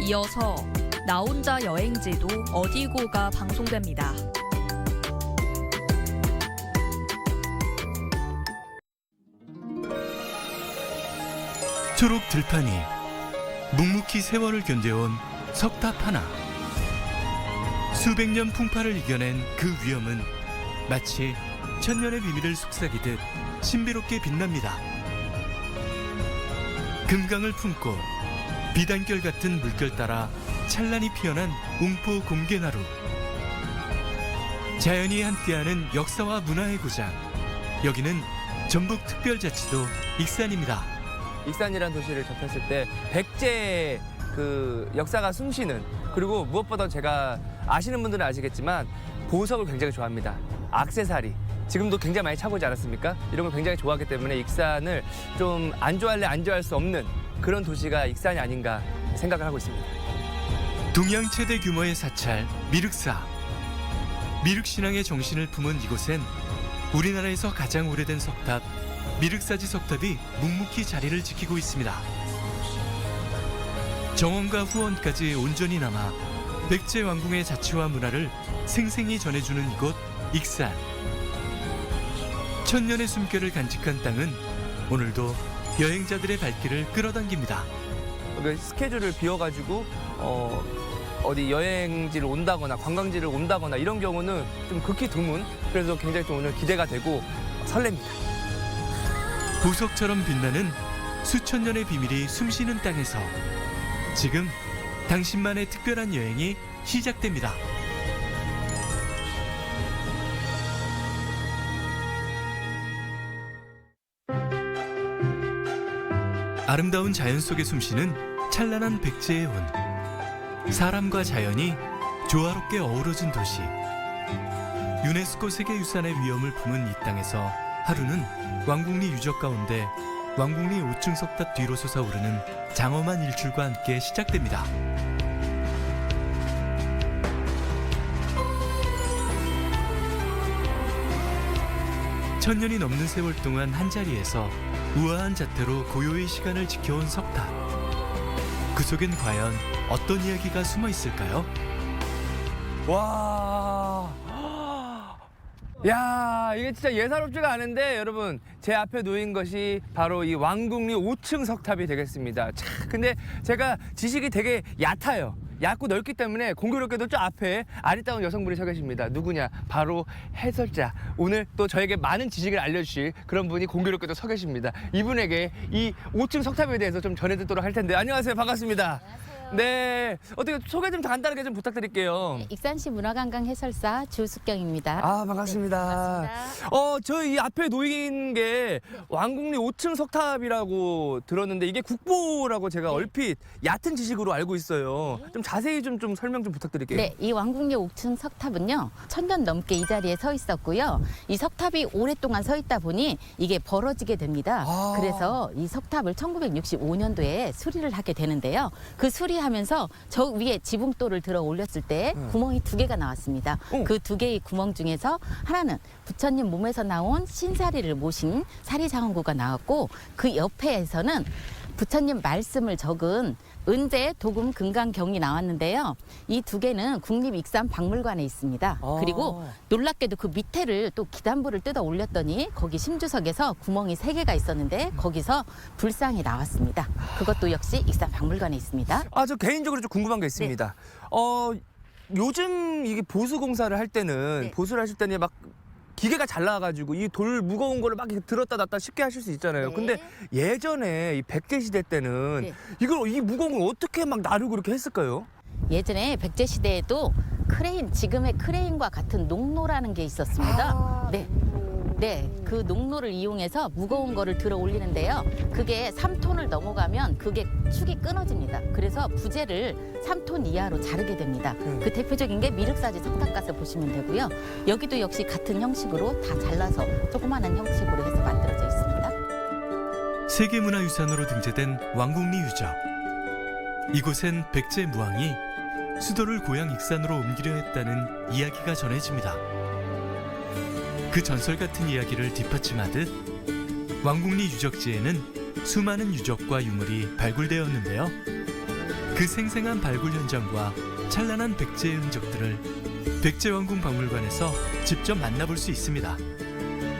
이어서 나 혼자 여행지도 어디고가 방송됩니다. 초록 들판이 묵묵히 세월을 견뎌온 석탑 하나. 수백 년 풍파를 이겨낸 그 위엄은 마치 천년의 비밀을 속삭이듯 신비롭게 빛납니다. 금강을 품고 비단결 같은 물결 따라 찬란히 피어난 웅포 곰개나루. 자연이 함께하는 역사와 문화의 고장. 여기는 전북특별자치도 익산입니다. 익산이라는 도시를 접했을 때 백제의 그 역사가 숨쉬는, 그리고 무엇보다 제가 아시는 분들은 아시겠지만 보석을 굉장히 좋아합니다. 액세서리 지금도 굉장히 많이 차고 있지 않았습니까? 이런 걸 굉장히 좋아하기 때문에 익산을 좀 안 좋아할래 안 좋아할 수 없는 그런 도시가 익산이 아닌가 생각을 하고 있습니다. 동양 최대 규모의 사찰 미륵사. 미륵신앙의 정신을 품은 이곳엔 우리나라에서 가장 오래된 석탑 미륵사지 석탑이 묵묵히 자리를 지키고 있습니다. 정원과 후원까지 온전히 남아 백제 왕궁의 자치와 문화를 생생히 전해주는 이곳 익산. 천년의 숨결을 간직한 땅은 오늘도 여행자들의 발길을 끌어당깁니다. 스케줄을 비워가지고 어디 여행지를 온다거나 관광지를 온다거나 이런 경우는 좀 극히 드문, 그래서 굉장히 좀 오늘 기대가 되고 설렙니다. 보석처럼 빛나는 수천 년의 비밀이 숨쉬는 땅에서 지금 당신만의 특별한 여행이 시작됩니다. 아름다운 자연 속에 숨쉬는 찬란한 백제의 혼. 사람과 자연이 조화롭게 어우러진 도시. 유네스코 세계유산의 위엄을 품은 이 땅에서 하루는 왕궁리 유적 가운데 왕궁리 5층 석탑 뒤로 솟아오르는 장엄한 일출과 함께 시작됩니다. 천년이 넘는 세월 동안 한자리에서 우아한 자태로 고요의 시간을 지켜온 석탑. 그 속엔 과연 어떤 이야기가 숨어 있을까요? 와, 야, 이게 진짜 예사롭지가 않은데 여러분, 제 앞에 놓인 것이 바로 이 왕궁리 5층 석탑이 되겠습니다. 참, 근데 제가 지식이 되게 얕아요. 얕고 넓기 때문에 공교롭게도 저 앞에 아리따운 여성분이 서 계십니다. 누구냐? 바로 해설자. 오늘 또 저에게 많은 지식을 알려주실 그런 분이 공교롭게도 서 계십니다. 이분에게 이 5층 석탑에 대해서 좀 전해듣도록 할 텐데. 안녕하세요. 반갑습니다. 안녕하세요. 네, 어떻게 소개 좀 간단하게 좀 부탁드릴게요. 익산시 문화관광 해설사 주숙경입니다. 아, 반갑습니다. 네, 반갑습니다. 저희 앞에 놓인 게 왕궁리 5층 석탑이라고 들었는데 이게 국보라고 제가 네. 얼핏 얕은 지식으로 알고 있어요. 좀 자세히 좀 설명 좀 부탁드릴게요. 네, 이 왕궁리 5층 석탑은요, 1000년 넘게 이 자리에 서 있었고요. 이 석탑이 오랫동안 서 있다 보니 이게 벌어지게 됩니다. 아. 그래서 이 석탑을 1965년도에 수리를 하게 되는데요. 그 수리하면서 저 위에 지붕돌을 들어 올렸을 때 구멍이 2개가 나왔습니다. 오. 그 2개의 구멍 중에서 하나는 부처님 몸에서 나온 신사리를 모신 사리장원구가 나왔고, 그 옆에서는 부처님 말씀을 적은 은제, 도금, 금강경이 나왔는데요. 이 2개는 국립익산박물관에 있습니다. 아. 그리고 놀랍게도 그 밑에를 또 기단부를 뜯어 올렸더니 거기 심주석에서 구멍이 3개가 있었는데 거기서 불상이 나왔습니다. 그것도 역시 익산박물관에 있습니다. 저 개인적으로 좀 궁금한 게 있습니다. 요즘 이게 보수 공사를 할 때는, 네. 보수를 하실 때는 막 기계가 잘 나와가지고 이 돌 무거운 거를 막 이렇게 들었다 놨다 쉽게 하실 수 있잖아요. 네. 근데 예전에 이 백제 시대 때는 네. 이 무거운 걸 어떻게 막 나르고 이렇게 했을까요? 예전에 백제 시대에도 크레인, 지금의 크레인과 같은 농로라는 게 있었습니다. 네, 그 농로를 이용해서 무거운 거를 들어 올리는데요. 그게 3톤을 넘어가면 그게 축이 끊어집니다. 그래서 부재를 3톤 이하로 자르게 됩니다. 그 대표적인 게 미륵사지 석탑가서 보시면 되고요. 여기도 역시 같은 형식으로 다 잘라서 조그마한 형식으로 해서 만들어져 있습니다. 세계문화유산으로 등재된 왕궁리 유적. 이곳엔 백제 무왕이 수도를 고향 익산으로 옮기려 했다는 이야기가 전해집니다. 그 전설 같은 이야기를 뒷받침하듯 왕궁리 유적지에는 수많은 유적과 유물이 발굴되었는데요. 그 생생한 발굴 현장과 찬란한 백제의 흔적들을 백제왕궁 박물관에서 직접 만나볼 수 있습니다.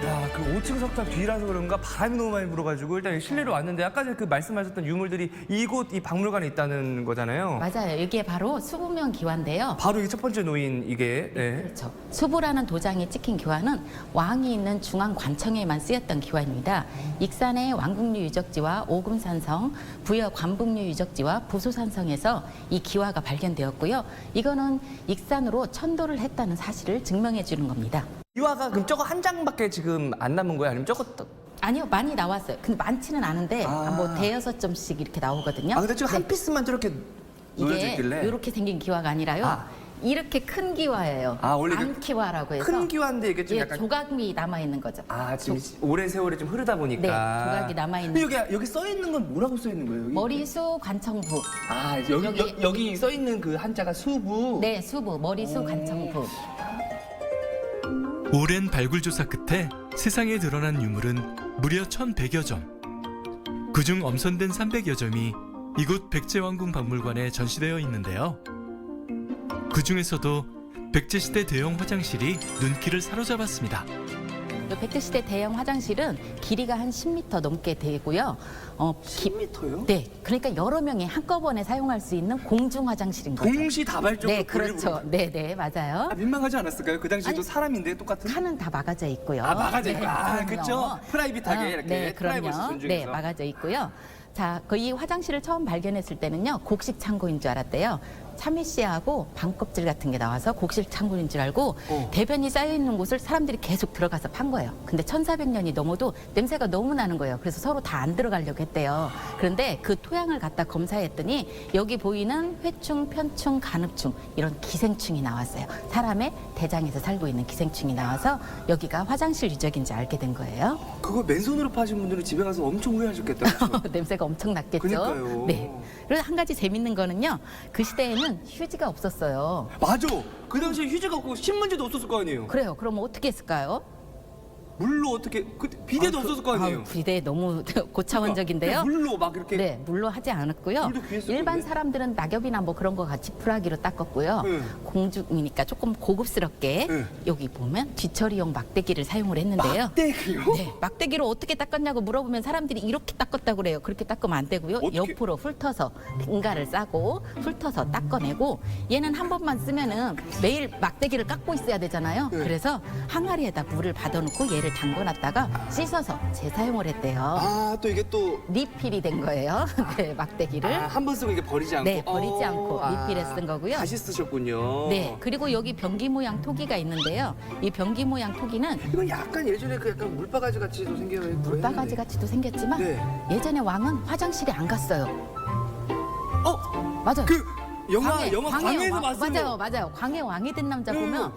야, 그 5층 석탑 뒤라서 그런가 바람이 너무 많이 불어가지고 일단 실내로 왔는데 아까 전에 그 말씀하셨던 유물들이 이곳 이 박물관에 있다는 거잖아요. 맞아요. 이게 바로 수부명 기와인데요. 바로 이게 첫 번째 놓인 이게. 네. 그렇죠. 수부라는 도장이 찍힌 기와는 왕이 있는 중앙 관청에만 쓰였던 기와입니다. 익산의 왕궁류 유적지와 오금산성, 부여 관북류 유적지와 부소산성에서 이 기와가 발견되었고요. 이거는 익산으로 천도를 했다는 사실을 증명해 주는 겁니다. 이화가 그럼 저거 한 장밖에 지금 안 남은 거야? 아니면 저거 아니요, 많이 나왔어요. 근데 많지는 않은데 아. 뭐 대여섯 점씩 이렇게 나오거든요. 아 근데 지금 한 피스만 저렇게 놓여져 이게 있길래 이렇게 생긴 기와가 아니라요. 아. 이렇게 큰 기와예요. 아, 원래 암기와라고 해서 큰 기와인데 이게 좀 예, 약간 조각이 남아 있는 거죠. 아 지금 오랜 세월이 좀 흐르다 보니까 네, 조각이 남아 있는. 근데 여기 써 있는 건 뭐라고 써 있는 거예요? 여기? 머리수 관청부. 아 여기- 여기 써 있는 그 한자가 수부. 네, 수부, 머리수 관청부. 오랜 발굴 조사 끝에 세상에 드러난 유물은 무려 1,100여 점. 그중 엄선된 300여 점이 이곳 백제왕궁 박물관에 전시되어 있는데요. 그 중에서도 백제시대 대형 화장실이 눈길을 사로잡았습니다. 이 백제시대 대형 화장실은 길이가 한 10m 넘게 되고요. 10m요? 네, 그러니까 여러 명이 한꺼번에 사용할 수 있는 공중 화장실인 거죠. 동시다발적으로 네, 그렇죠. 네, 네, 맞아요. 아, 민망하지 않았을까요? 그 당시에도 아니, 사람인데 똑같은? 칸은 다 막아져 있고요. 아, 막아져 있고. 아, 그럼요. 그쵸? 프라이빗하게 이렇게 네, 프라이버시 그럼요. 존중해서. 네, 막아져 있고요. 자, 이 화장실을 처음 발견했을 때는요, 곡식 창고인 줄 알았대요. 참외씨하고 방껍질 같은 게 나와서 곡식 창고인 줄 알고 대변이 쌓여 있는 곳을 사람들이 계속 들어가서 판 거예요. 근데 1400년이 넘어도 냄새가 너무 나는 거예요. 그래서 서로 다 안 들어가려고 했대요. 그런데 그 토양을 갖다 검사했더니 여기 보이는 회충, 편충, 간흡충 이런 기생충이 나왔어요. 사람의 대장에서 살고 있는 기생충이 나와서 여기가 화장실 유적인지 알게 된 거예요. 그거 맨손으로 파신 분들은 집에 가서 엄청 후회하셨겠다. 그렇죠? 냄새가 엄청 났겠죠. 그러니까요. 네. 그리고 한 가지 재밌는 거는요. 그 시대에는 휴지가 없었어요. 맞아. 그 당시에 휴지가 없고 신문지도 없었을 거 아니에요. 그래요. 그럼 어떻게 했을까요? 물로 어떻게 비데도 없었을 거 아니에요. 비대 너무 고차원적인데요. 그러니까 물로 막 이렇게 네, 물로 하지 않았고요. 물도 귀했을 일반 건데? 사람들은 낙엽이나 뭐 그런 거 같이 프라기로 닦았고요. 네. 공중이니까 조금 고급스럽게 네. 여기 보면 뒤처리용 막대기를 사용을 했는데요. 막대기요? 네, 막대기로 어떻게 닦았냐고 물어보면 사람들이 이렇게 닦았다고 그래요. 그렇게 닦으면 안 되고요. 어떻게? 옆으로 훑어서 응가를 싸고 훑어서 닦아내고 얘는 한 번만 쓰면은 매일 막대기를 깎고 있어야 되잖아요. 네. 그래서 항아리에다 물을 받아놓고 얘를 담궈놨다가 씻어서 재사용을 했대요. 아, 또 이게 또 리필이 된 거예요. 네, 막대기를. 한 번 쓰고 이게 버리지 않고. 네, 버리지 않고 리필에 쓴 거고요. 다시 쓰셨군요. 네, 그리고 여기 변기 모양 토기가 있는데요. 이 변기 모양 토기는 이건 약간 예전에 그 약간 물바가지 같이도 생겨요. 물바가지 같이도 생겼지만 네. 예전에 왕은 화장실에 안 갔어요. 맞아요. 그 영화 광해에서 왕, 봤어요. 맞아요. 광해 왕이 된 남자 네. 보면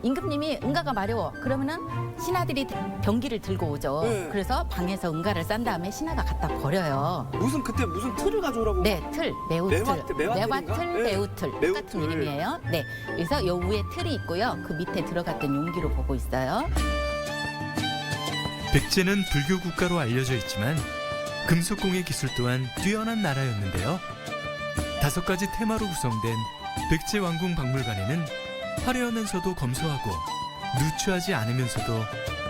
임금님이 응가가 마려워. 그러면은 신하들이 변기를 들고 오죠. 네. 그래서 방에서 응가를 싼 다음에 신하가 갖다 버려요. 그때 무슨 틀을 가져오라고. 네, 틀, 매우틀, 매화틀인가? 매화틀, 네. 매우틀 똑같은 매우틀. 이름이에요. 네, 그래서 요 위에 틀이 있고요. 그 밑에 들어갔던 용기로 보고 있어요. 백제는 불교 국가로 알려져 있지만 금속공예 기술 또한 뛰어난 나라였는데요. 5가지 테마로 구성된 백제왕궁 박물관에는 화려하면서도 검소하고 누추하지 않으면서도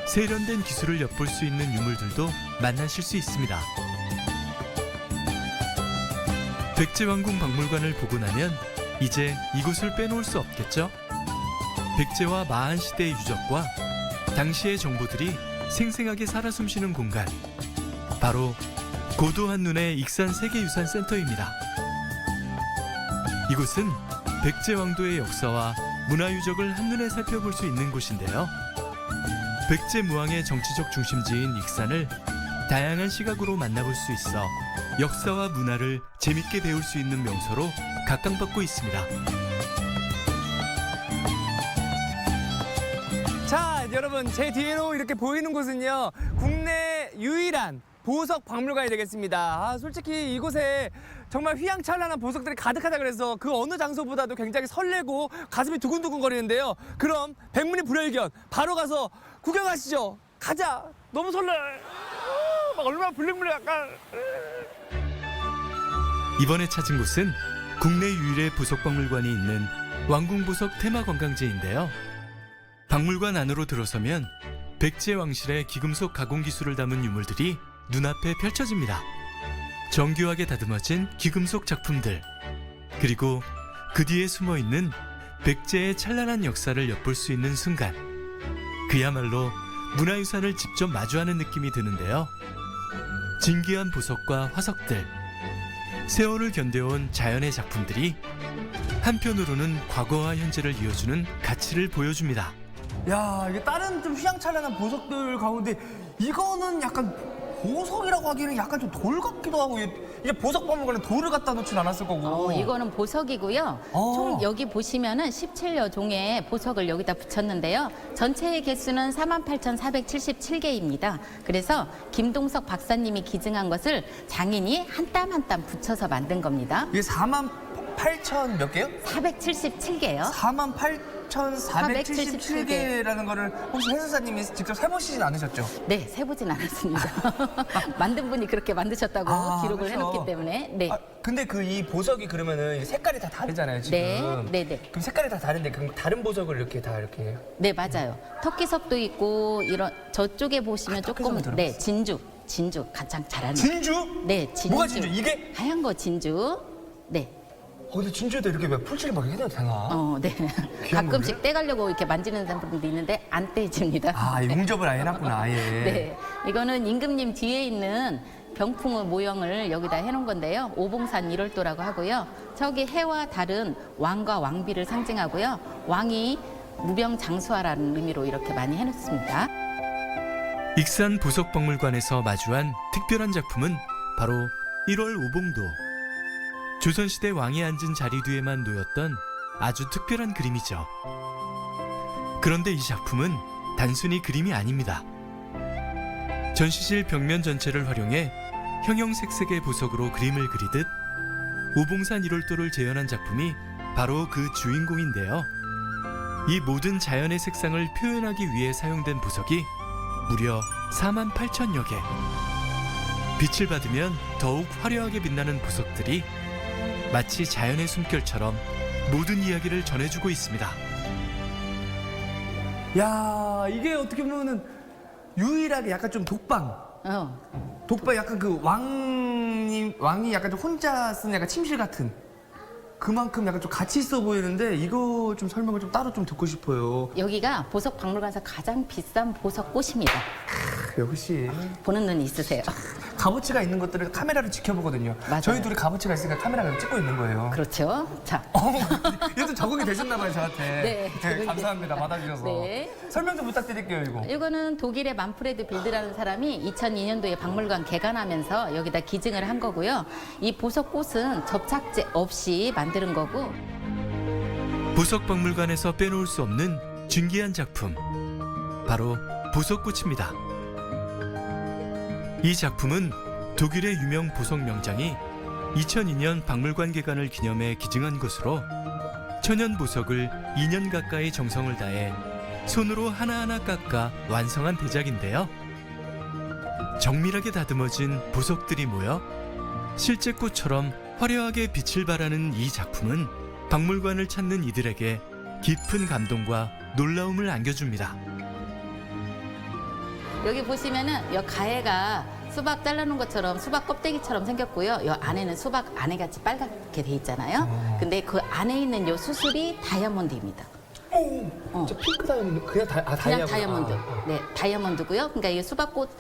세련된 기술을 엿볼 수 있는 유물들도 만나실 수 있습니다. 백제왕궁 박물관을 보고 나면 이제 이곳을 빼놓을 수 없겠죠? 백제와 마한 시대의 유적과 당시의 정보들이 생생하게 살아 숨쉬는 공간, 바로 고도 한눈의 익산 세계유산센터입니다. 이곳은 백제왕도의 역사와 문화유적을 한눈에 살펴볼 수 있는 곳인데요. 백제무왕의 정치적 중심지인 익산을 다양한 시각으로 만나볼 수 있어 역사와 문화를 재밌게 배울 수 있는 명소로 각광받고 있습니다. 자, 여러분 제 뒤로 이렇게 보이는 곳은요 국내 유일한 보석 박물관이 되겠습니다. 아, 솔직히 이곳에 정말 휘황찬란한 보석들이 가득하다 그래서 그 어느 장소보다도 굉장히 설레고 가슴이 두근두근 거리는데요. 그럼 백문이 불여일견 바로 가서 구경하시죠. 가자. 너무 설레. 막 얼마나 블링블링 약간. 이번에 찾은 곳은 국내 유일의 보석박물관이 있는 왕궁보석 테마관광지인데요. 박물관 안으로 들어서면 백제 왕실의 기금속 가공 기술을 담은 유물들이 눈앞에 펼쳐집니다. 정교하게 다듬어진 기금속 작품들, 그리고 그 뒤에 숨어 있는 백제의 찬란한 역사를 엿볼 수 있는 순간, 그야말로 문화유산을 직접 마주하는 느낌이 드는데요. 진귀한 보석과 화석들, 세월을 견뎌온 자연의 작품들이 한편으로는 과거와 현재를 이어주는 가치를 보여줍니다. 야, 이게 다른 좀 휘황찬란한 보석들 가운데 이거는 약간 보석이라고 하기에는 약간 좀 돌 같기도 하고, 이게 보석박물관에 돌을 갖다 놓진 않았을 거고. 이거는 보석이고요. 총 여기 보시면은 17여 종의 보석을 여기다 붙였는데요. 전체의 개수는 48,477개입니다. 그래서 김동석 박사님이 기증한 것을 장인이 한 땀 한 땀 붙여서 만든 겁니다. 이게 48,000 몇 개요? 477개요. 48,477개라는 거를 혹시 해설사님이 직접 세보시진 않으셨죠? 네, 세보진 않았습니다. 만든 분이 그렇게 만드셨다고 기록을 그렇죠. 해놓기 때문에. 네. 근데 그 이 보석이 그러면은 이 색깔이 다 다르잖아요, 지금. 네. 그럼 색깔이 다 다른데 그럼 다른 보석을 이렇게 다 이렇게. 네, 맞아요. 터키석도 있고 이런 저쪽에 보시면 조금 터키석은 네, 진주 가장 잘하는. 진주? 네, 진주. 뭐가 진주? 이게? 하얀 거 진주. 네. 근데 진주에다 이렇게 막 풀칠을 막 해도 되나? 네. 귀한 가끔씩 거를? 떼가려고 이렇게 만지는 사람들도 있는데 안 떼집니다. 용접을 아예 해놨구나, 아예. 네. 이거는 임금님 뒤에 있는 병풍의 모형을 여기다 해놓은 건데요. 오봉산 1월도라고 하고요. 저기 해와 달은 왕과 왕비를 상징하고요. 왕이 무병장수하라는 의미로 이렇게 많이 해놓습니다. 익산 보석박물관에서 마주한 특별한 작품은 바로 1월 오봉도. 조선시대 왕이 앉은 자리 뒤에만 놓였던 아주 특별한 그림이죠. 그런데 이 작품은 단순히 그림이 아닙니다. 전시실 벽면 전체를 활용해 형형색색의 보석으로 그림을 그리듯 오봉산 1월도를 재현한 작품이 바로 그 주인공인데요. 이 모든 자연의 색상을 표현하기 위해 사용된 보석이 무려 48,000여 개. 빛을 받으면 더욱 화려하게 빛나는 보석들이 마치 자연의 숨결처럼 모든 이야기를 전해주고 있습니다. 야, 이게 어떻게 보면은 유일하게 약간 좀 독방 약간 그 왕이 약간 좀 혼자 쓰는 약간 침실 같은, 그만큼 약간 좀 가치 있어 보이는데 이거 좀 설명을 좀 따로 좀 듣고 싶어요. 여기가 보석박물관에서 가장 비싼 보석꽃입니다. 역시 보는 눈이 있으세요. 값어치가 있는 것들을 카메라로 지켜보거든요. 맞아요. 저희 둘이 값어치가 있으니까 카메라를 찍고 있는 거예요. 그렇죠. 자, 이것도 적응이 되셨나 봐요, 저한테. 네, 적응이 감사합니다. 받아주셔서. 네. 설명 좀 부탁드릴게요, 이거. 이거는 독일의 만프레드 빌드라는 사람이 2002년도에 박물관 개관하면서 여기다 기증을 한 거고요. 이 보석꽃은 접착제 없이 만드는 거고. 보석박물관에서 빼놓을 수 없는 진귀한 작품, 바로 보석꽃입니다. 이 작품은 독일의 유명 보석 명장이 2002년 박물관 개관을 기념해 기증한 것으로 천연 보석을 2년 가까이 정성을 다해 손으로 하나하나 깎아 완성한 대작인데요. 정밀하게 다듬어진 보석들이 모여 실제 꽃처럼 화려하게 빛을 발하는 이 작품은 박물관을 찾는 이들에게 깊은 감동과 놀라움을 안겨줍니다. 여기 보시면은 여 가해가 수박 잘라놓은 것처럼 수박 껍데기처럼 생겼고요. 여 안에는 수박 안에같이 빨갛게 돼 있잖아요. 근데 그 안에 있는 요 수술이 다이아몬드입니다. 저 핑크 다이아몬드 그냥 그냥 다이아몬드. 네, 다이아몬드고요. 그러니까 이 수박꽃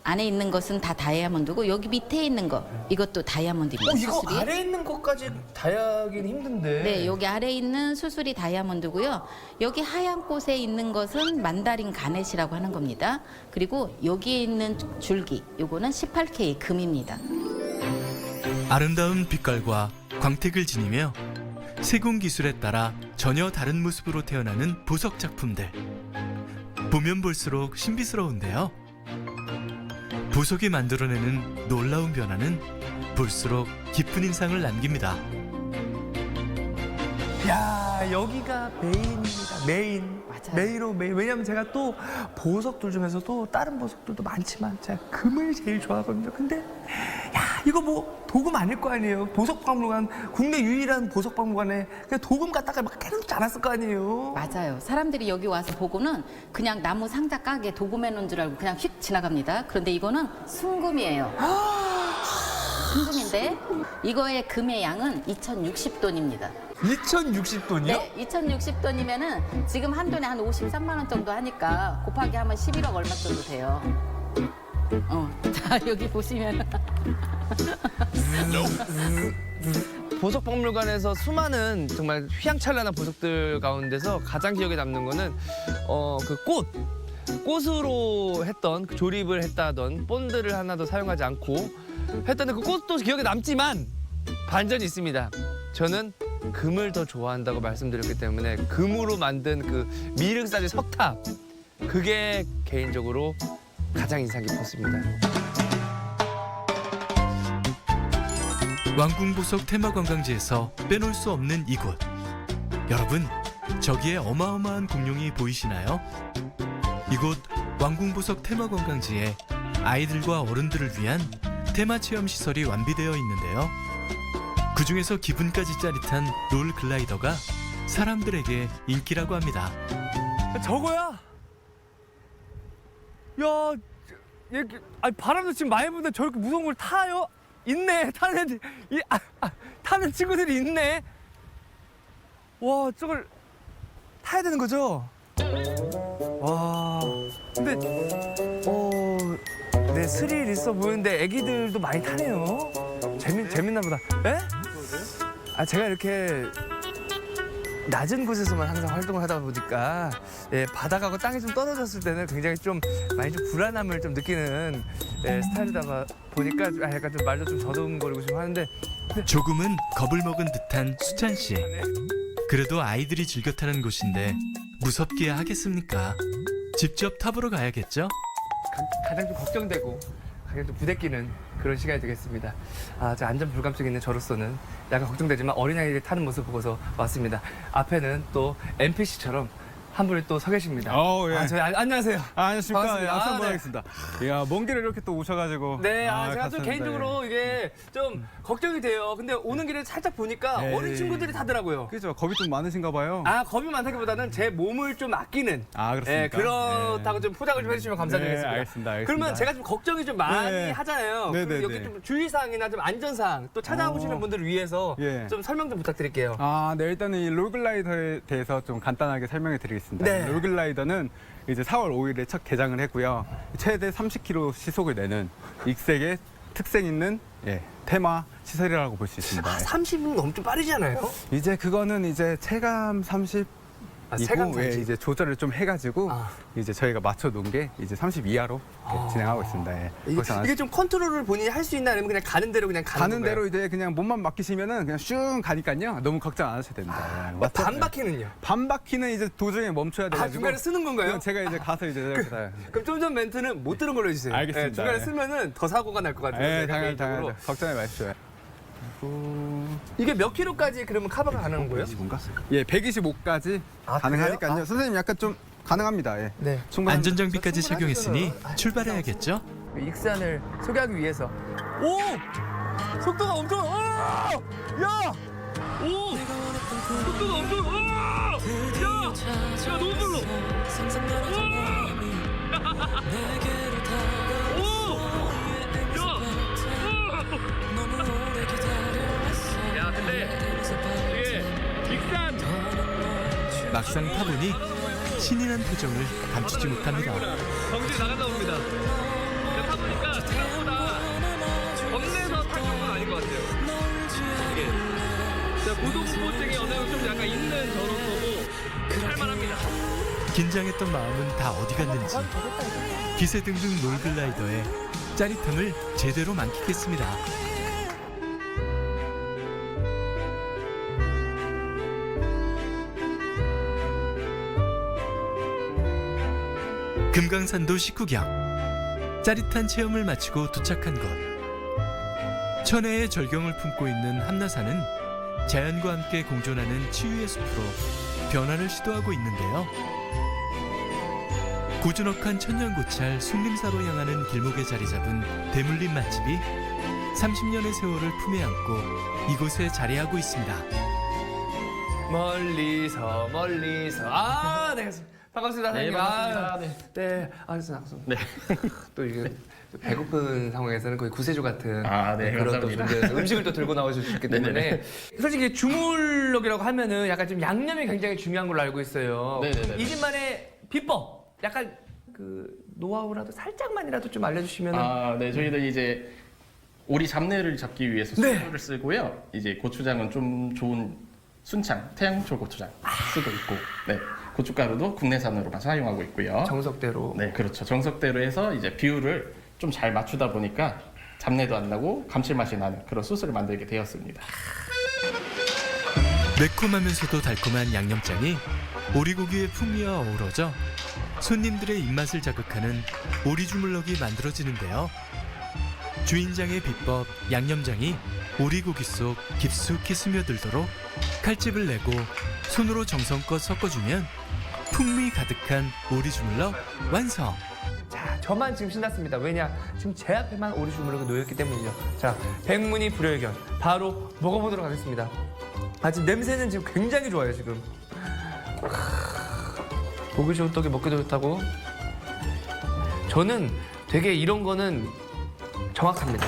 안에 있는 것은 다 다이아몬드고 여기 밑에 있는 거 이것도 다이아몬드입니다. 이거 수술이. 아래 있는 것까지 다야기는 힘든데. 네, 여기 아래 있는 수술이 다이아몬드고요. 여기 하얀 꽃에 있는 것은 만다린 가넷이라고 하는 겁니다. 그리고 여기에 있는 줄기, 요거는 18K 금입니다. 아름다운 빛깔과 광택을 지니며 세공 기술에 따라 전혀 다른 모습으로 태어나는 보석 작품들. 보면 볼수록 신비스러운데요. 보석이 만들어내는 놀라운 변화는 볼수록 깊은 인상을 남깁니다. 야, 여기가 메인입니다. 메인. 맞아요. 메인. 왜냐면 제가 또 보석들 중에서도 다른 보석들도 많지만 제가 금을 제일 좋아하거든요. 근데 야, 이거 뭐 도금 아닐 거 아니에요. 보석박물관, 국내 유일한 보석박물관에 그냥 도금 갖다가 막 해놓지 않았을 거 아니에요. 맞아요. 사람들이 여기 와서 보고는 그냥 나무 상자 가게 도금해 놓은 줄 알고 그냥 휙 지나갑니다. 그런데 이거는 순금이에요. 순금인데 이거의 금의 양은 2,060돈입니다. 2060돈이요? 네, 2,060돈이면은 지금 한 돈에 한 53만 원 정도 하니까 곱하기 하면 11억 얼마 정도 돼요. 자 여기 보시면 보석박물관에서 수많은 정말 휘황찬란한 보석들 가운데서 가장 기억에 남는 거는 그 꽃으로 했던 그 조립을 했다던 본드를 하나도 사용하지 않고 했던 그 꽃도 기억에 남지만 반전이 있습니다. 저는 금을 더 좋아한다고 말씀드렸기 때문에 금으로 만든 그 미륵사지 석탑, 그게 개인적으로 가장 인상 깊었습니다. 왕궁보석 테마관광지에서 빼놓을 수 없는 이곳. 여러분, 저기에 어마어마한 공룡이 보이시나요? 이곳 왕궁보석 테마관광지에 아이들과 어른들을 위한 테마체험 시설이 완비되어 있는데요. 그중에서 기분까지 짜릿한 롤 글라이더가 사람들에게 인기라고 합니다. 저거야? 야, 아니 바람도 지금 많이 부는데 저렇게 무서운 걸 타요? 있네. 타는 친구들이 있네. 와, 저걸 타야 되는 거죠? 와, 근데 네, 스릴 있어 보이는데 애기들도 많이 타네요. 재밌나 보다. 에? 아, 제가 이렇게 낮은 곳에서만 항상 활동을 하다 보니까 바닥하고 땅이 좀 떨어졌을 때는 굉장히 좀 많이 좀 불안함을 좀 느끼는 스타일이다 보니까 약간 좀 말도 좀 더듬거리고 좀 하는데 조금은 겁을 먹은 듯한 수찬 씨. 그래도 아이들이 즐겨 타는 곳인데 무섭기야 하겠습니까? 직접 타보러 가야겠죠? 가장 좀 걱정되고 가장 좀 부대끼는 그런 시간이 되겠습니다. 아, 저 안전 불감증 있는 저로서는 약간 걱정되지만 어린아이들이 타는 모습 보고서 왔습니다. 앞에는 또 NPC처럼 한 분이 또 서 계십니다. 예. 아, 저희 안녕하세요. 안녕하십니까. 반갑습니다. 악수 아, 한번 네. 하겠습니다. 이야, 먼 길을 이렇게 또 오셔가지고. 네, 제가 좀 감사합니다. 개인적으로 이게 좀 걱정이 돼요. 근데 오는 길에 살짝 보니까 네. 어린 친구들이 타더라고요. 그죠? 겁이 좀 많으신가 봐요. 아, 겁이 많다기보다는 제 몸을 좀 아끼는. 그렇습니까? 그렇다고 좀 포장을 좀 해주시면 감사드리겠습니다. 네, 알겠습니다. 그러면 제가 좀 걱정이 좀 많이 네. 하잖아요. 네, 그리고 네, 여기 네. 좀 주의사항이나 좀 안전사항 또 찾아오시는 분들을 위해서 예. 좀 설명 좀 부탁드릴게요. 네, 일단은 이 롤글라이더에 대해서 좀 간단하게 설명해 드리겠습니다. 네. 롤글라이더는 이제 4월 5일에 첫 개장을 했고요. 최대 30km 시속을 내는 익색의 특색 있는 테마 시설이라고 볼 수 있습니다. 30분 엄청 빠르지 않아요? 이제 그거는 이제 체감 30 체감 이고 30. 이제 조절을 좀 해가지고 이제 저희가 맞춰 놓은 게 이제 30 이하로 진행하고 있습니다. 이게 좀 컨트롤을 본인이 할 수 있나 아니면 그냥 가는 대로 그냥 가는 가는 건가요? 대로 이제 그냥 몸만 맡기시면은 그냥 슝 가니까요. 너무 걱정 안 하셔도 됩니다. 반 바퀴는요? 반 바퀴는 이제 도중에 멈춰야 돼가지고. 중간에 쓰는 건가요? 그건 제가 이제 가서 이제 이렇게 다. 그럼 좀 전 멘트는 못 들은 걸로 해주세요. 알겠습니다. 중간에 네. 쓰면은 더 사고가 날 것 같아요. 네, 제가 당연히 개인적으로. 걱정하지 마십시오. 이게 몇 킬로까지 그러면 커버가 가능한 거예요? 125인가? 예, 125까지 아, 가능하니까요. 그래요? 선생님 약간 좀 가능합니다. 예. 네. 충분합니다. 안전장비까지 착용했으니 출발해야겠죠? 익산을 소개하기 위해서. 오! 속도가 엄청. 야! 오! 속도가 엄청. 야! 야, 너무 빨라. 야, 근데 이게 익산 막상 타보니 신이 난 표정을 감추지 못합니다. 정신이 나간다 봅니다. 타보니까 생각보다 겁내서 탈 정도는 아닌 것 같아요. 이게 제가 고소공포증이 어느 정도 좀 약간 있는 저로서도 탈만합니다. 긴장했던 마음은 다 어디 갔는지 기세등등 롤글라이더의 짜릿함을 제대로 만끽했습니다. 금강산도 식후경 짜릿한 체험을 마치고 도착한 곳. 천혜의 절경을 품고 있는 함나산은 자연과 함께 공존하는 치유의 숲으로 변화를 시도하고 있는데요. 고즈넉한 천년고찰 숭림사로 향하는 길목에 자리 잡은 대물림 맛집이 30년의 세월을 품에 안고 이곳에 자리하고 있습니다. 멀리서 네 반갑습니다 네, 선생님. 반갑습니다. 네 알겠습니다. 네. 또 이게 배고픈 상황에서는 거의 구세주 같은 네, 그런 또 감사합니다. 분들 음식을 또 들고 나오실 수 있기 때문에 네네네. 솔직히 주물럭이라고 하면은 약간 좀 양념이 굉장히 중요한 걸로 알고 있어요. 네네네. 이 집만의 비법 약간 그 노하우라도 살짝만이라도 좀 알려주시면. 네, 저희는 이제 오리 잡내를 잡기 위해서 네. 소주를 쓰고요. 이제 고추장은 좀 좋은 순창, 태양초 고추장 쓰고 있고, 네, 고춧가루도 국내산으로만 사용하고 있고요. 정석대로. 네, 그렇죠. 정석대로 해서 이제 비율을 좀 잘 맞추다 보니까 잡내도 안 나고 감칠맛이 나는 그런 소스를 만들게 되었습니다. 매콤하면서도 달콤한 양념장이 오리고기의 풍미와 어우러져 손님들의 입맛을 자극하는 오리 주물럭이 만들어지는데요. 주인장의 비법 양념장이 오리고기 속 깊숙이 스며들도록 칼집을 내고 손으로 정성껏 섞어주면 풍미 가득한 오리 주물럭 완성! 자, 저만 지금 신났습니다. 왜냐? 지금 제 앞에만 오리 주물럭이 놓였기 때문이죠. 자, 백문이 불여일견. 바로 먹어보도록 하겠습니다. 지금 냄새는 지금 굉장히 좋아요, 지금. 보기 좋은 떡이 먹기도 좋다고. 저는 되게 이런 거는 정확합니다.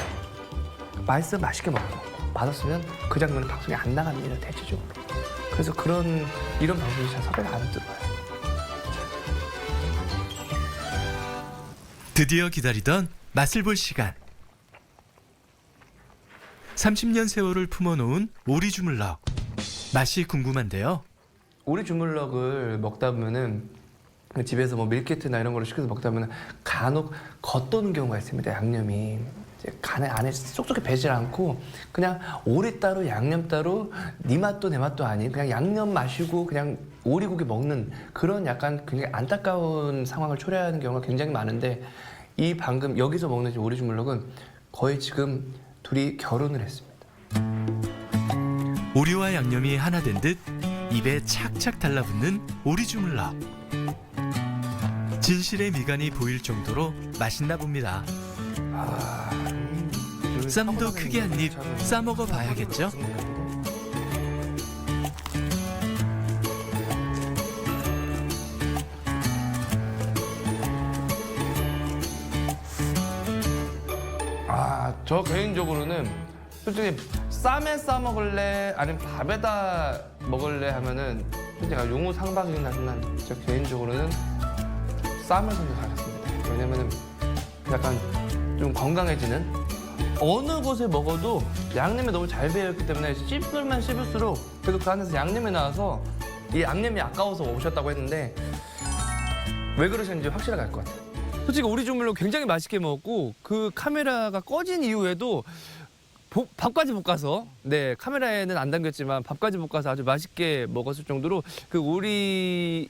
맛있으면 맛있게 먹고, 맛없으면 그 장면은 방송에 안 나갑니다, 대체적으로. 그래서 이런 방송이 잘 섭외가 안 들어와요. 드디어 기다리던 맛을 볼 시간. 30년 세월을 품어놓은 오리 주물럭. 맛이 궁금한데요. 오리 주물럭을 먹다 보면은 집에서 뭐 밀키트나 이런 거를 시켜서 먹다 보면 간혹 겉도는 경우가 있습니다. 양념이 이제 간에 안에 쏙쏙이 배질 않고 그냥 오리 따로 양념 따로 네 맛도 내 맛도 아닌 그냥 양념 마시고 그냥 오리고기 먹는 그런 약간 굉장히 안타까운 상황을 초래하는 경우가 굉장히 많은데 이 방금 여기서 먹는 이 오리 주물럭은 거의 지금 둘이 결혼을 했습니다. 오리와 양념이 하나 된 듯 입에 착착 달라붙는 오리 주물럭. 진실의 미간이 보일 정도로 맛있나 봅니다. 쌈도 크게 한 입 싸먹어 봐야겠죠? 저 개인적으로는 솔직히 쌈에 싸 먹을래 아니면 밥에다 먹을래 하면은 제가 용우상박이긴 하지만 저 개인적으로는 쌈을 선택하겠습니다. 왜냐면은 약간 좀 건강해지는 어느 곳에 먹어도 양념이 너무 잘 배어있기 때문에 씹을만 씹을수록 그래도 그 안에서 양념이 나와서 이 양념이 아까워서 오셨다고 했는데 왜 그러셨는지 확실하게 알 것 같아요. 솔직히 오리 주물럭 굉장히 맛있게 먹었고 그 카메라가 꺼진 이후에도 밥까지 볶아서 카메라에는 안 담겼지만 밥까지 볶아서 아주 맛있게 먹었을 정도로 그 오리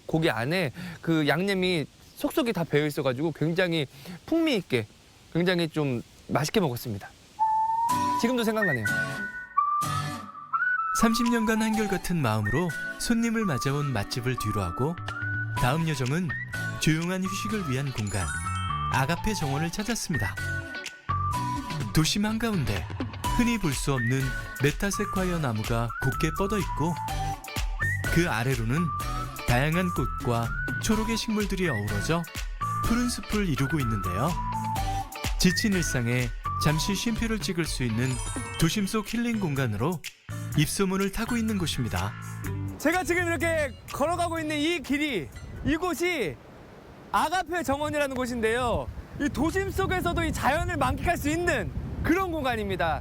고기 안에 그 양념이 속속이 다 배어 있어가지고 굉장히 풍미 있게 굉장히 좀 맛있게 먹었습니다. 지금도 생각나네요. 30년간 한결같은 마음으로 손님을 맞아온 맛집을 뒤로하고 다음 여정은 조용한 휴식을 위한 공간 아가페 정원을 찾았습니다. 도심 한가운데 흔히 볼 수 없는 메타세콰이어 나무가 곱게 뻗어 있고 그 아래로는 다양한 꽃과 초록의 식물들이 어우러져 푸른 숲을 이루고 있는데요. 지친 일상에 잠시 쉼표를 찍을 수 있는 도심 속 힐링 공간으로 입소문을 타고 있는 곳입니다. 제가 지금 이렇게 걸어가고 있는 이 길이 이곳이 아가페 정원이라는 곳인데요. 이 도심 속에서도 이 자연을 만끽할 수 있는 그런 공간입니다.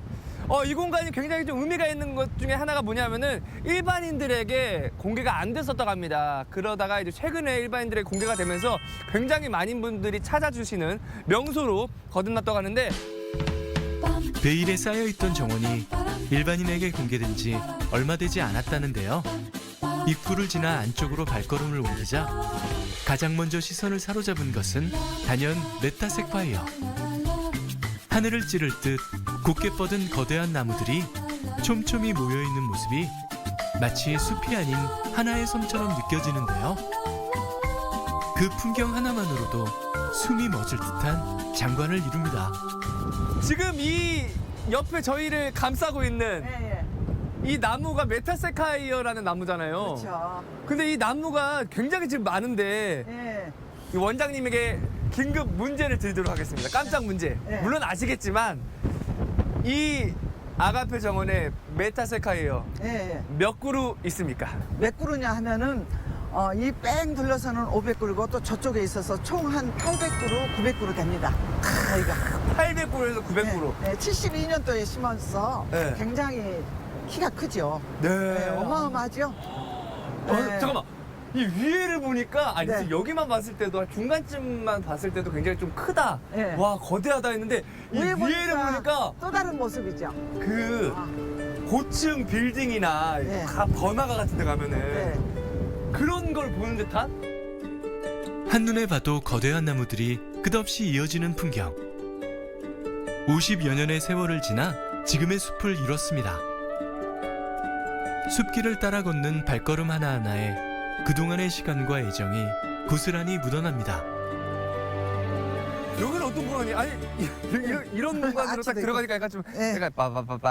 이 공간이 굉장히 좀 의미가 있는 것 중에 하나가 뭐냐면은 일반인들에게 공개가 안 됐었다고 합니다. 그러다가 이제 최근에 일반인들에게 공개가 되면서 굉장히 많은 분들이 찾아주시는 명소로 거듭났다고 하는데 베일에 쌓여있던 정원이 일반인에게 공개된 지 얼마 되지 않았다는데요. 입구를 지나 안쪽으로 발걸음을 옮기자 가장 먼저 시선을 사로잡은 것은 단연 메타세콰이어. 하늘을 찌를 듯 곱게 뻗은 거대한 나무들이 촘촘히 모여있는 모습이 마치 숲이 아닌 하나의 섬처럼 느껴지는데요. 그 풍경 하나만으로도 숨이 멎을 듯한 장관을 이룹니다. 지금 이 옆에 저희를 감싸고 있는 예, 예. 이 나무가 메타세카이어라는 나무잖아요. 그렇죠. 근데 이 나무가 굉장히 지금 많은데 예. 이 원장님에게 긴급 문제를 드리도록 하겠습니다. 깜짝 문제. 네. 물론 아시겠지만 이 아가페 정원에 메타세카이어 예, 예. 몇 그루 있습니까? 몇 그루냐 하면은 이 뺑 둘러서는 500그루고 또 저쪽에 있어서 총 한 800그루, 900그루 됩니다. 저희가 800그루에서 900그루. 네, 72년도에 심어서 네. 굉장히 키가 크죠. 네. 네, 어마어마하죠. 네. 잠깐만. 이 위에를 보니까 아니 네. 여기만 봤을 때도 중간쯤만 봤을 때도 굉장히 좀 크다. 네. 와 거대하다 했는데 이 위에를 보니까 또 다른 모습이죠. 그 아, 고층 빌딩이나 네. 번화가 같은 데 가면은 네. 그런 걸 보는 듯한 한눈에 봐도 거대한 나무들이 끝없이 이어지는 풍경. 50여 년의 세월을 지나 지금의 숲을 이뤘습니다. 숲길을 따라 걷는 발걸음 하나하나에 그동안의 시간과 애정이 고스란히 묻어납니다. 여기는 어떤 공간이 아니 이런 공간으로 딱 아치도 들어가니까 약간 좀 네. 약간 빠바바바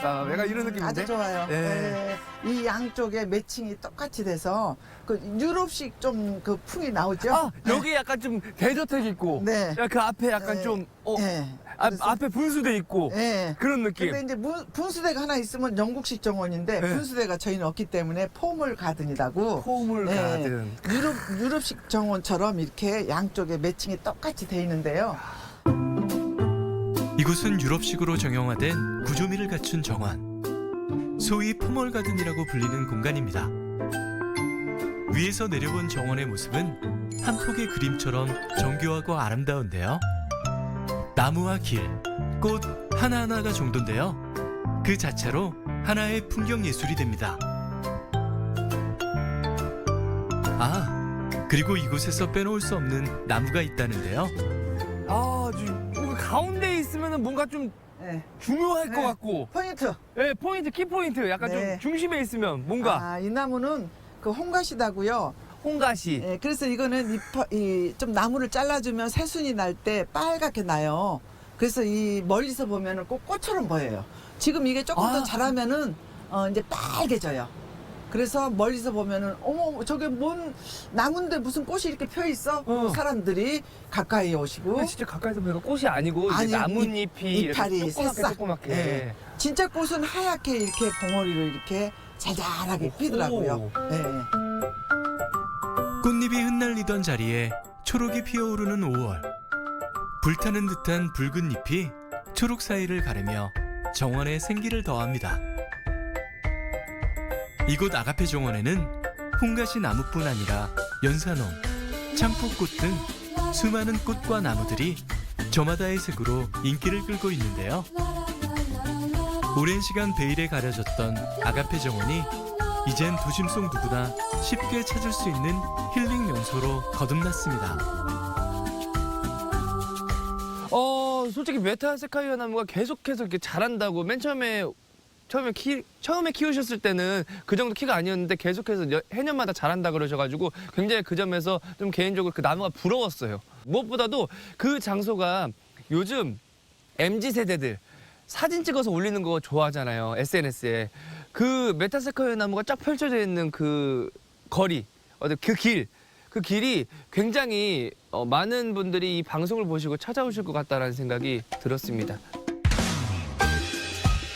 약간 이런 느낌인데 아주 좋아요. 네. 네. 이 양쪽에 매칭이 똑같이 돼서 그 유럽식 좀 그 풍이 나오죠. 아 여기 약간 좀 대저택 있고 네. 그 앞에 약간 네. 좀 네. 아, 그래서- 앞에 분수대 있고 네. 그런 느낌. 근데 이제 분수대가 하나 있으면 영국식 정원인데 네. 분수대가 저희는 없기 때문에 포물 가든이라고 폼을 네. 가든 유럽식 정원처럼 이렇게 양쪽에 매칭이 똑같이 돼 있는데요. 이곳은 유럽식으로 정형화된 구조미를 갖춘 정원. 소위 포멀 가든이라고 불리는 공간입니다. 위에서 내려본 정원의 모습은 한 폭의 그림처럼 정교하고 아름다운데요. 나무와 길, 꽃 하나하나가 정돈되어 그 자체로 하나의 풍경 예술이 됩니다. 아, 그리고 이곳에서 빼놓을 수 없는 나무가 있다는데요. 아 여기 가운데 있으면은 뭔가 좀 네. 중요할 것 네. 같고 포인트. 네, 포인트 키 포인트 약간 네. 좀 중심에 있으면 뭔가 아, 이 나무는 그 홍가시다고요. 홍가시 예, 그래서 이거는 좀 나무를 잘라주면 새순이 날 때 빨갛게 나요. 그래서 이 멀리서 보면은 꼭 꽃처럼 보여요. 지금 이게 조금 아. 더 자라면은 이제 빨개져요. 그래서 멀리서 보면은 어머 저게 뭔 나무인데 무슨 꽃이 이렇게 펴 있어? 사람들이 가까이 오시고 근데 진짜 가까이서 보니까 꽃이 아니고 이제 아니, 나뭇잎이 이파리 이렇게 조그맣게 새싹. 조그맣게 예. 진짜 꽃은 하얗게 이렇게 봉오리로 이렇게 자잘하게 피더라고요. 예. 꽃잎이 흩날리던 자리에 초록이 피어오르는 5월. 불타는 듯한 붉은 잎이 초록 사이를 가르며 정원에 생기를 더합니다. 이곳 아가페 정원에는 홍가시 나무뿐 아니라 연산홍, 창포꽃 등 수많은 꽃과 나무들이 저마다의 색으로 인기를 끌고 있는데요. 오랜 시간 베일에 가려졌던 아가페 정원이 이젠 도심 속 누구나 쉽게 찾을 수 있는 힐링 명소로 거듭났습니다. 솔직히 메타세카이어 나무가 계속해서 이렇게 자란다고 맨 처음에 키우셨을 때는 그 정도 키가 아니었는데 계속해서 해년마다 자란다 그러셔가지고 굉장히 그 점에서 좀 개인적으로 그 나무가 부러웠어요. 무엇보다도 그 장소가 요즘 MZ 세대들 사진 찍어서 올리는 거 좋아하잖아요. SNS에. 그 메타세카이어 나무가 쫙 펼쳐져 있는 그 거리, 그 길이 굉장히 많은 분들이 이 방송을 보시고 찾아오실 것 같다라는 생각이 들었습니다.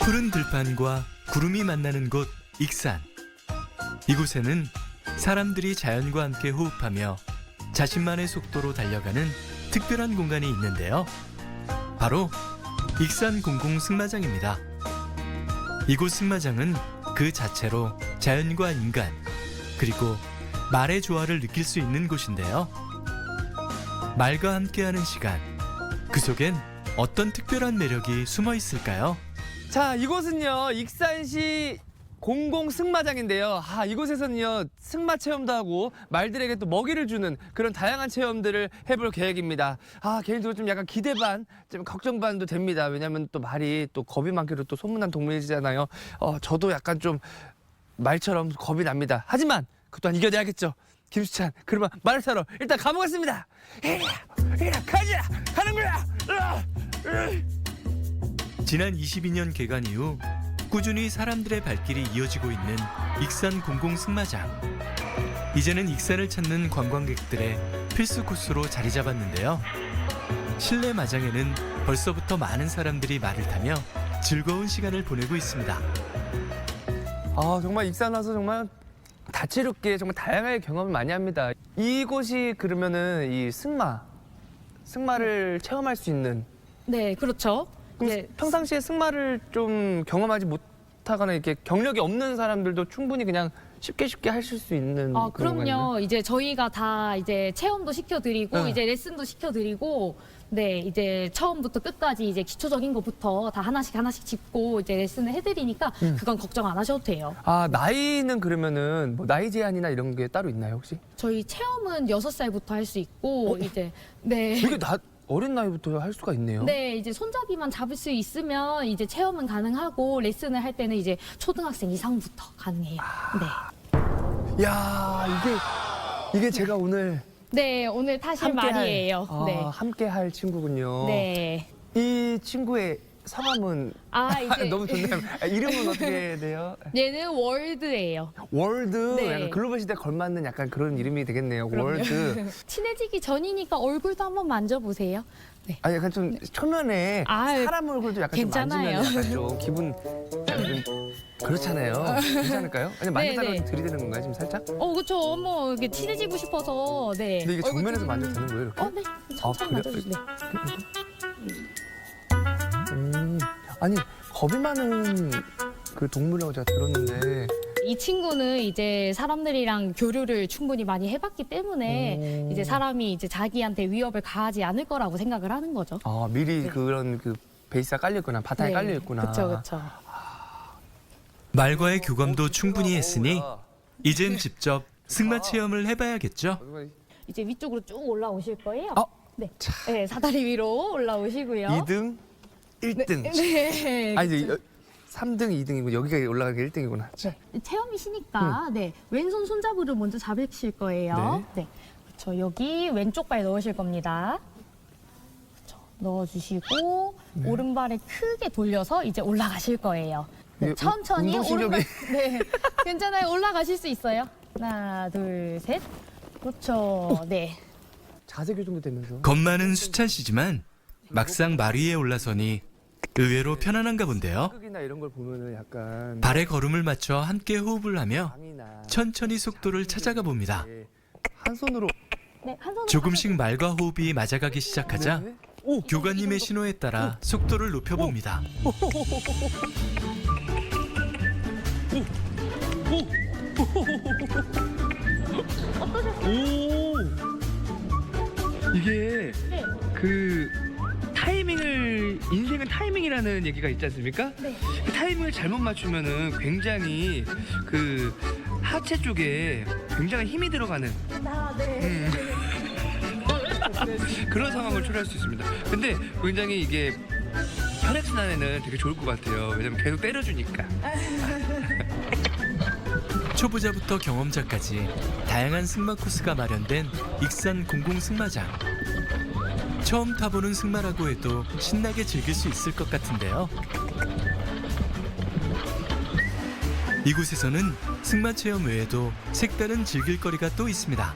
푸른 들판과 구름이 만나는 곳 익산. 이곳에는 사람들이 자연과 함께 호흡하며 자신만의 속도로 달려가는 특별한 공간이 있는데요. 바로 익산 공공 승마장입니다. 이곳 승마장은 그 자체로 자연과 인간, 그리고 말의 조화를 느낄 수 있는 곳인데요. 말과 함께하는 시간, 그 속엔 어떤 특별한 매력이 숨어 있을까요? 자, 이곳은요 익산시 공공 승마장인데요. 이곳에서는요 승마 체험도 하고 말들에게 또 먹이를 주는 그런 다양한 체험들을 해볼 계획입니다. 개인적으로 좀 약간 기대 반, 좀 걱정 반도 됩니다. 왜냐하면 또 말이 또 겁이 많기로 또 소문난 동물이잖아요. 저도 약간 좀 말처럼 겁이 납니다. 하지만 그 또한 이겨내야겠죠. 김수찬, 그러면 말을 타러 일단 가보겠습니다. 이라 가자, 가는 거야. 지난 22년 개관 이후 꾸준히 사람들의 발길이 이어지고 있는 익산 공공승마장. 이제는 익산을 찾는 관광객들의 필수 코스로 자리 잡았는데요. 실내 마장에는 벌써부터 많은 사람들이 말을 타며 즐거운 시간을 보내고 있습니다. 아, 정말 익산 와서 정말 다채롭게 정말 다양하게 경험을 많이 합니다. 이곳이 그러면은 이 승마를 체험할 수 있는. 네, 그렇죠. 그럼 네. 평상시에 승마를 좀 경험하지 못하거나 이렇게 경력이 없는 사람들도 충분히 그냥 쉽게 하실 수 있는 그런 그럼요. 건가요? 이제 저희가 다 이제 체험도 시켜드리고 네. 이제 레슨도 시켜드리고 네 이제 처음부터 끝까지 이제 기초적인 것부터 다 하나씩 짚고 이제 레슨을 해드리니까 그건 걱정 안 하셔도 돼요. 아, 나이는 그러면은 뭐 나이 제한이나 이런 게 따로 있나요 혹시? 저희 체험은 6살부터 할 수 있고 이제 네. 되게 어린 나이부터 할 수가 있네요. 네, 이제 손잡이만 잡을 수 있으면 이제 체험은 가능하고 레슨을 할 때는 이제 초등학생 이상부터 가능해요. 야, 이게 제가 오늘 네, 오늘 타실 말이에요. 네. 함께 할 친구군요. 네. 이 친구의 성함은 이제 너무 좋네요. 이름은 어떻게 돼요? 얘는 월드예요. 월드. 네. 약간 글로벌 시대에 걸맞는 약간 그런 이름이 되겠네요. 월드. 친해지기 전이니까 얼굴도 한번 만져보세요. 네. 아니 약간 좀 초면에 아유, 사람 얼굴도 약간 괜찮아요. 좀 만지면 약간 좀 기분 약간 좀 그렇잖아요. 괜찮을까요? 아니 만지다가 네, 네. 들이대는 건가요 지금 살짝? 그쵸. 뭐 이렇게 친해지고 싶어서. 네. 근데 이게 얼굴 정면에서 좀- 만져도 되는 거예요? 이렇게? 네. 천천히 그래요? 만져주세요. 아니 겁이 많은 그 동물이라고 제가 들었는데. 이 친구는 이제 사람들이랑 교류를 충분히 많이 해봤기 때문에 이제 사람이 이제 자기한테 위협을 가하지 않을 거라고 생각을 하는 거죠. 아 미리 네. 그런 그 베이스가 깔려 있구나, 바탕이 깔려 있구나. 그렇죠. 말과의 교감도 충분히 했으니 이젠 직접 승마 체험을 해봐야겠죠. 이제 위쪽으로 쭉 올라오실 거예요. 네. 자. 네, 사다리 위로 올라오시고요. 2등, 1등. 네. 아 이제 3등, 2등이고 여기가 올라가는 게 1등이구나. 네, 체험이시니까 네 왼손 손잡이를 먼저 잡으실 거예요. 네. 그렇죠. 여기 왼쪽 발 넣으실 겁니다. 그렇죠. 넣어주시고 오른발을 크게 돌려서 이제 올라가실 거예요. 네, 이게 천천히 운동신경이- 네, 괜찮아요. 올라가실 수 있어요. 하나, 둘, 셋. 그렇죠. 네. 자세 교정도 되면서. 겁 많은 수찬 씨지만 막상 말 위에 올라서니 의외로 편안한가 본데요. 극이나 이런 걸 보면은 약간 발의 걸음을 맞춰 함께 호흡을 하며 방이나 천천히 속도를 찾아가 봅니다. 한 손으로 네, 한 손으로 조금씩 말과 호흡이 맞아가기 시작하자 네. 오, 교관님의 신호에 따라 속도를 높여봅니다. 오. 이게 그 타이밍을 인생은 타이밍이라는 얘기가 있지 않습니까? 네. 그 타이밍을 잘못 맞추면은 굉장히 그 하체 쪽에 굉장히 힘이 들어가는 네. 그런 상황을 초래할 수 있습니다. 근데 굉장히 이게 혈액순환에는 되게 좋을 것 같아요. 왜냐면 계속 때려주니까. 초보자부터 경험자까지 다양한 승마 코스가 마련된 익산 공공승마장. 처음 타보는 승마라고 해도 신나게 즐길 수 있을 것 같은데요. 이곳에서는 승마 체험 외에도 색다른 즐길거리가 또 있습니다.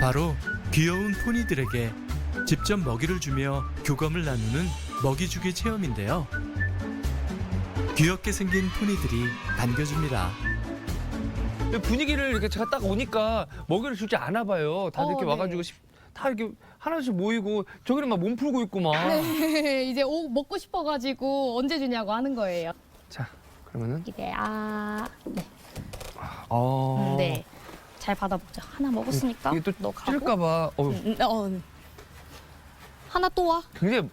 바로 귀여운 포니들에게 직접 먹이를 주며 교감을 나누는 먹이주기 체험인데요. 귀엽게 생긴 포니들이 반겨줍니다. 분위기를 이렇게 제가 딱 오니까 먹이를 주지 않아 봐요. 다들 이렇게 네. 와가지고 다 이렇게 하나씩 모이고 저기는 막 몸 풀고 있고 막. 네, 이제 먹고 싶어가지고 언제 주냐고 하는 거예요. 자, 그러면은 이제 네. 네. 잘 받아보자. 하나 먹었으니까 이게 또 너 가고. 찔까봐 하나 또 와. 굉장히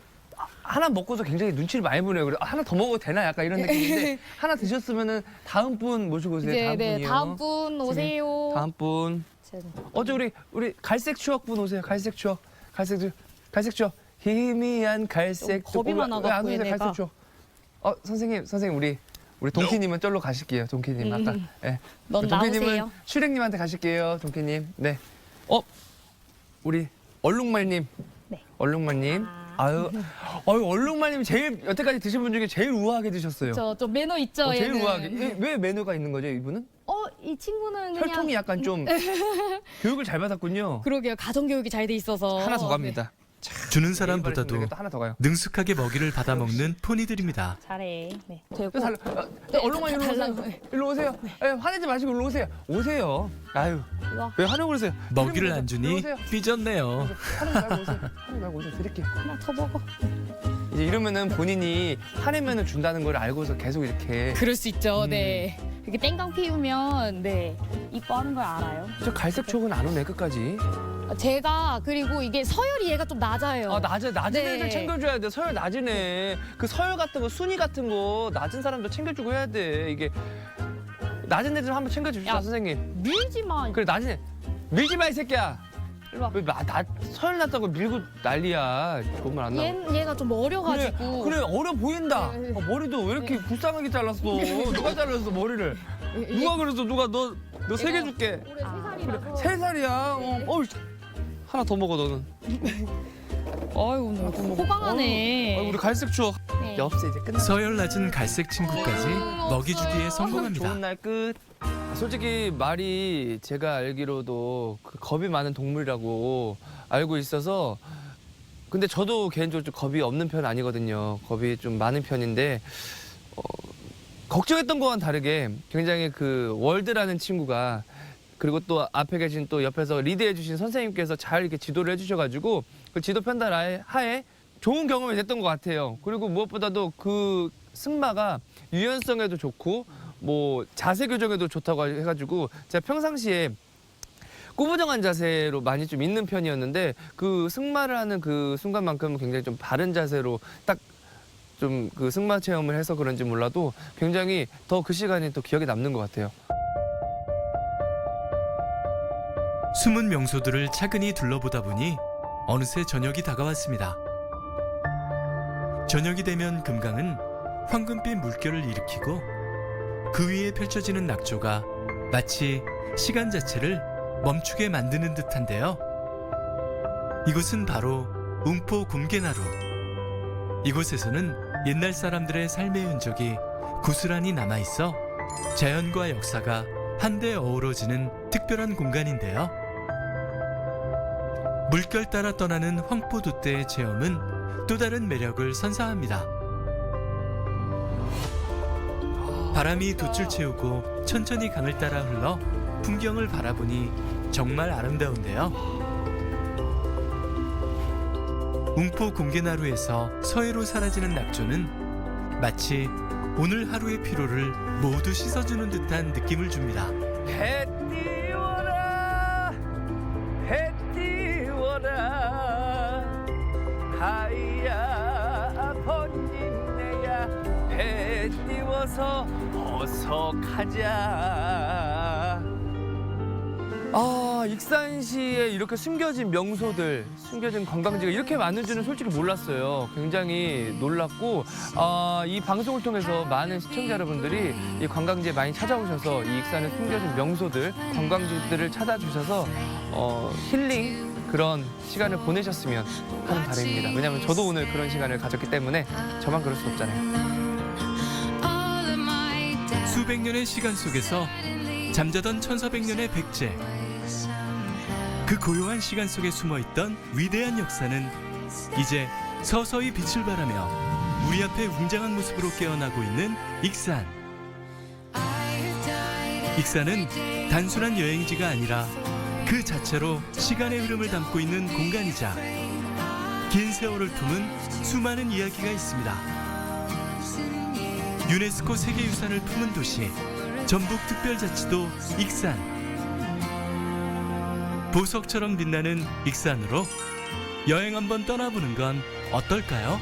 하나 먹고서 굉장히 눈치를 많이 보네요. 그래 하나 더 먹어도 되나 약간 이런 느낌인데 하나 드셨으면은 다음 분 모시고 오세요. 이제 다음 네, 분이요. 다음 분 오세요. 다음 분. 어제 우리 갈색 추억 분 오세요. 갈색 추억. 갈색 추억. 희미한 갈색. 겁이 많아갖고 왜안 오세요? 얘네가. 갈색 추억. 선생님 우리 우리 동키님은 쩔로 가실게요. 동키님 아까. 예. 넌 우리 동키님은 나오세요. 슈렉님한테 가실게요. 동키님. 네. 우리 얼룩말님. 네. 얼룩말님. 아유, 얼룩말님 제일 여태까지 드신 분 중에 제일 우아하게 드셨어요. 저 매너 있죠. 제일 얘는. 우아하게. 왜 매너가 있는 거죠, 이분은? 이 친구는 그냥 혈통이 약간 좀 교육을 잘 받았군요. 그러게요. 가정 교육이 잘 돼 있어서 하나 더 갑니다. 주는 사람보다도 또 하나 더 가요. 능숙하게 먹이를 받아먹는 포니들입니다. 잘해. 네. 얼룩말 일로 오세요. 일로 오세요. 예, 화내지 마시고 일로 오세요. 오세요. 아유, 와. 왜 화내고 그러세요? 먹이를 안 주니 오세요. 삐졌네요. 화내지 말고 오세요. 화내지 말고 오세요. 드릴게요. 하나 더 먹어. 이제 이러면은 본인이 화내면은 준다는 걸 알고서 계속 이렇게 그럴 수 있죠. 네. 이렇게 땡깡 피우면 네 이뻐하는 걸 알아요. 저 갈색 촉은 안 오네 끝까지. 제가 그리고 이게 서열이 얘가 좀 낮아요. 낮은 네. 애들 챙겨줘야 돼. 서열 낮은 애. 그 서열 같은 거 순위 같은 거 낮은 사람도 챙겨주고 해야 돼. 이게 낮은 애들 한번 챙겨줍시다 야. 선생님. 밀지 마. 그래 낮은 애 밀지 마 이 새끼야. 일로 와. 왜 서열 낮다고 밀고 난리야. 좋은 말 안 나와. 얘가 좀 어려가지고. 그래 어려 보인다. 네. 머리도 왜 이렇게 불쌍하게 잘랐어? 누가 잘랐어 머리를? 누가 그랬어? 누가 너 세 개 줄게. 올해 3살이라서. 3살이야. 하나 더 먹어 너는. 아유 오늘 호강하네. 우리 갈색 추억. 네. 엽세 이제 끝났어. 서열 낮은 갈색 친구까지 먹이주기에 성공합니다. 좋은 날 끝. 솔직히 말이 제가 알기로도 그 겁이 많은 동물이라고 알고 있어서 근데 저도 개인적으로 좀 겁이 없는 편 아니거든요. 겁이 좀 많은 편인데 걱정했던 거와는 다르게 굉장히 그 월드라는 친구가 그리고 또 앞에 계신 또 옆에서 리드해 주신 선생님께서 잘 이렇게 지도를 해주셔가지고 그 지도 편달 하에 좋은 경험이 됐던 것 같아요. 그리고 무엇보다도 그 승마가 유연성에도 좋고 뭐 자세 교정에도 좋다고 해가지고 제가 평상시에 꾸부정한 자세로 많이 좀 있는 편이었는데 그 승마를 하는 그 순간만큼은 굉장히 좀 바른 자세로 딱 좀 그 승마 체험을 해서 그런지 몰라도 굉장히 더 그 시간이 또 기억에 남는 것 같아요. 숨은 명소들을 차근히 둘러보다 보니 어느새 저녁이 다가왔습니다. 저녁이 되면 금강은 황금빛 물결을 일으키고 그 위에 펼쳐지는 낙조가 마치 시간 자체를 멈추게 만드는 듯한데요. 이곳은 바로 웅포 곰개나루. 이곳에서는 옛날 사람들의 삶의 흔적이 고스란히 남아있어 자연과 역사가 한데 어우러지는 특별한 공간인데요. 물결 따라 떠나는 황포도대의 체험은 또 다른 매력을 선사합니다. 바람이 돛을 채우고 천천히 강을 따라 흘러 풍경을 바라보니 정말 아름다운데요. 웅포 곰개나루에서 서해로 사라지는 낙조는 마치 오늘 하루의 피로를 모두 씻어주는 듯한 느낌을 줍니다. 해 띄워라 해 띄워라 하야 번진내야 해 띄워서 어서 가자. 익산시에 이렇게 숨겨진 명소들, 숨겨진 관광지가 이렇게 많은 줄은 솔직히 몰랐어요. 굉장히 놀랐고 이 방송을 통해서 많은 시청자 여러분들이 이 관광지에 많이 찾아오셔서 이 익산의 숨겨진 명소들, 관광지들을 찾아주셔서 힐링 그런 시간을 보내셨으면 하는 바람입니다. 왜냐하면 저도 오늘 그런 시간을 가졌기 때문에 저만 그럴 수 없잖아요. 수백 년의 시간 속에서 잠자던 1400년의 백제. 그 고요한 시간 속에 숨어있던 위대한 역사는 이제 서서히 빛을 발하며 우리 앞에 웅장한 모습으로 깨어나고 있는 익산. 익산은 단순한 여행지가 아니라 그 자체로 시간의 흐름을 담고 있는 공간이자 긴 세월을 품은 수많은 이야기가 있습니다. 유네스코 세계유산을 품은 도시 전북특별자치도 익산. 보석처럼 빛나는 익산으로 여행 한번 떠나보는 건 어떨까요?